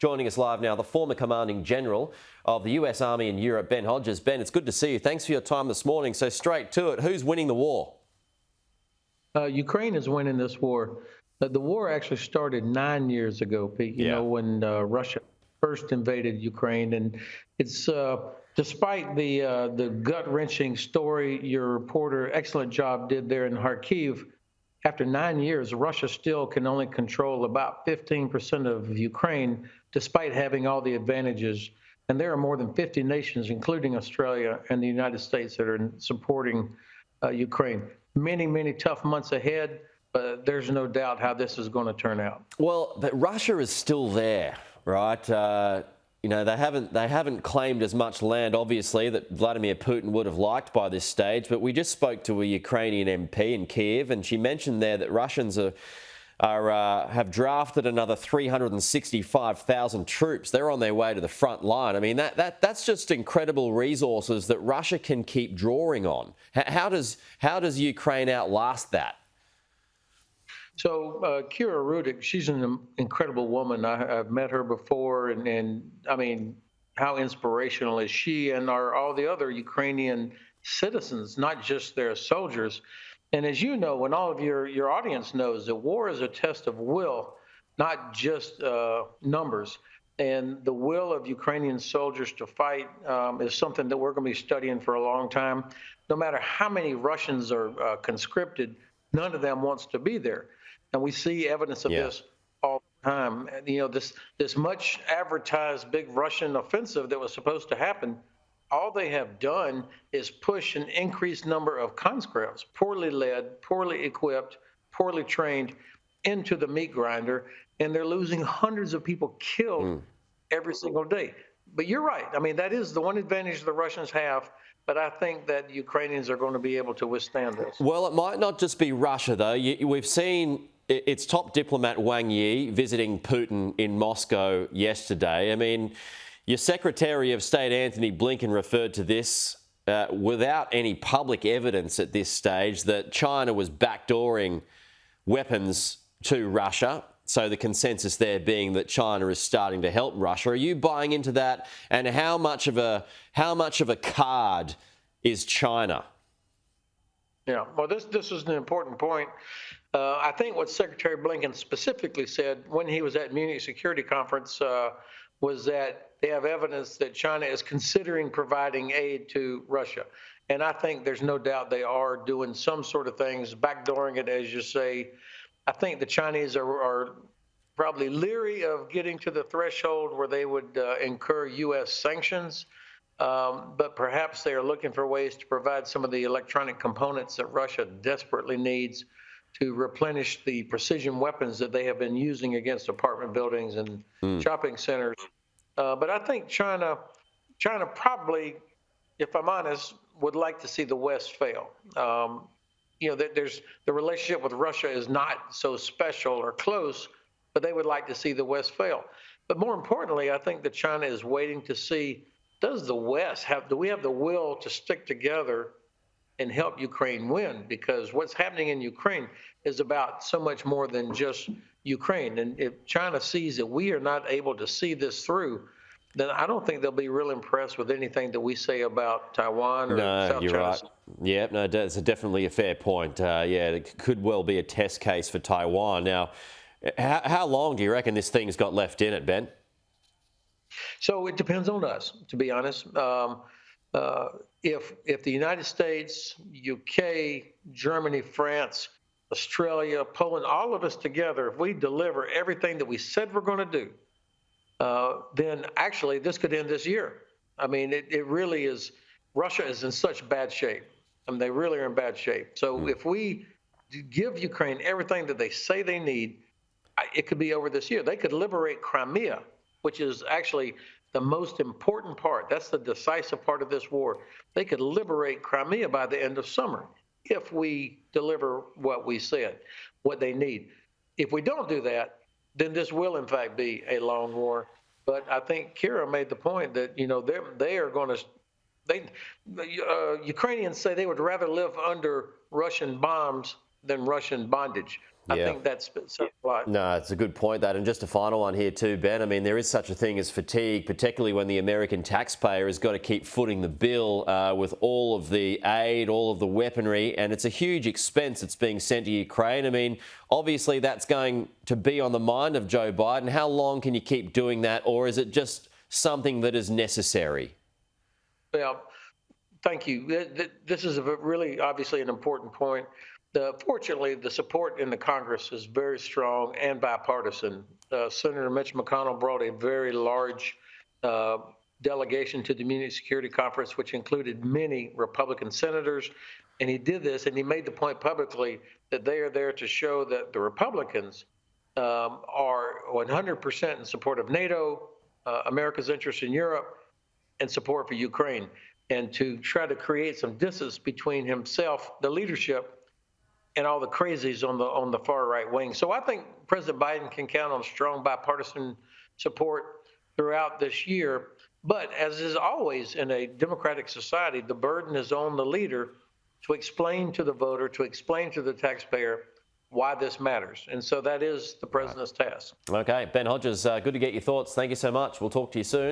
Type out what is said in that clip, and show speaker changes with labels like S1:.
S1: Joining us live now, the former commanding general of the US Army in Europe, Ben Hodges. Ben, it's good to see you. Thanks for your time this morning. So straight to it, who's winning the war?
S2: Ukraine is winning this war. The war actually started 9 years ago, Pete, when Russia first invaded Ukraine. And it's despite the gut-wrenching story your reporter, excellent job, did there in Kharkiv. After 9 years, Russia still can only control about 15% of Ukraine, despite having all the advantages. And there are more than 50 nations, including Australia and the United States, that are supporting Ukraine. Many, many tough months ahead, but there's no doubt how this is going to turn out.
S1: Well, but Russia is still there, right? They haven't claimed as much land, obviously, that Vladimir Putin would have liked by this stage. But we just spoke to a Ukrainian MP in Kiev, and she mentioned there that Russians have drafted another 365,000 troops. They're on their way to the front line. I mean, that's just incredible resources that Russia can keep drawing on. How does Ukraine outlast that?
S2: So Kira Rudik, she's an incredible woman. I've met her before, and I mean, how inspirational is she and are all the other Ukrainian citizens, not just their soldiers. And as you know, and all of your audience knows, that war is a test of will, not just numbers. And the will of Ukrainian soldiers to fight is something that we're going to be studying for a long time. No matter how many Russians are conscripted, none of them wants to be there. And we see evidence of this all the time. This much advertised big Russian offensive that was supposed to happen, all they have done is push an increased number of conscripts, poorly led, poorly equipped, poorly trained, into the meat grinder, and they're losing hundreds of people killed every single day. But you're right. I mean, that is the one advantage the Russians have, but I think that Ukrainians are going to be able to withstand this.
S1: Well, it might not just be Russia, though. We've seen its top diplomat Wang Yi visiting Putin in Moscow yesterday. I mean, your Secretary of State, Antony Blinken, referred to this without any public evidence at this stage that China was backdooring weapons to Russia. So the consensus there being that China is starting to help Russia. Are you buying into that? And how much of a card is China?
S2: Yeah, well, this is an important point. I think what Secretary Blinken specifically said when he was at Munich Security Conference was that they have evidence that China is considering providing aid to Russia. And I think there's no doubt they are doing some sort of things, backdooring it, as you say. I think the Chinese are probably leery of getting to the threshold where they would incur U.S. sanctions, but perhaps they are looking for ways to provide some of the electronic components that Russia desperately needs to replenish the precision weapons that they have been using against apartment buildings and shopping centers. But I think China probably, if I'm honest, would like to see the West fail. There's the relationship with Russia is not so special or close, but they would like to see the West fail. But more importantly, I think that China is waiting to see, do we have the will to stick together and help Ukraine win? Because what's happening in Ukraine is about so much more than just Ukraine. And if China sees that we are not able to see this through, then I don't think they'll be real impressed with anything that we say about Taiwan or South China.
S1: Right. Yeah, no, that's definitely a fair point. It could well be a test case for Taiwan. Now, how long do you reckon this thing's got left in it, Ben?
S2: So it depends on us, to be honest. If the United States, UK, Germany, France, Australia, Poland, all of us together, if we deliver everything that we said we're going to do, then actually this could end this year. I mean, it really is. Russia is in such bad shape. I mean, they really are in bad shape. So if we give Ukraine everything that they say they need, it could be over this year. They could liberate Crimea, which is actually the most important part. That's the decisive part of this war. They could liberate Crimea by the end of summer if we deliver what we said, what they need. If we don't do that, then this will in fact be a long war. But I think Kira made the point that they are going to. Ukrainians say they would rather live under Russian bombs than Russian bondage. I
S1: Yeah.
S2: think that's said a lot.
S1: No, it's a good point, that. And just a final one here too, Ben. I mean, there is such a thing as fatigue, particularly when the American taxpayer has got to keep footing the bill with all of the aid, all of the weaponry, and it's a huge expense that's being sent to Ukraine. I mean, obviously that's going to be on the mind of Joe Biden. How long can you keep doing that, or is it just something that is necessary?
S2: Well, thank you. This is really obviously an important point. Fortunately, the support in the Congress is very strong and bipartisan. Senator Mitch McConnell brought a very large uh, delegation to the Community Security Conference, which included many Republican senators. And he did this, and he made the point publicly that they are there to show that the Republicans are 100% in support of NATO, America's interest in Europe, and support for Ukraine, and to try to create some distance between himself, the leadership, and all the crazies on the far right wing. So I think President Biden can count on strong bipartisan support throughout this year. But as is always in a democratic society, the burden is on the leader to explain to the voter, to explain to the taxpayer why this matters. And so that is the president's task.
S1: Okay, Ben Hodges, good to get your thoughts. Thank you so much. We'll talk to you soon.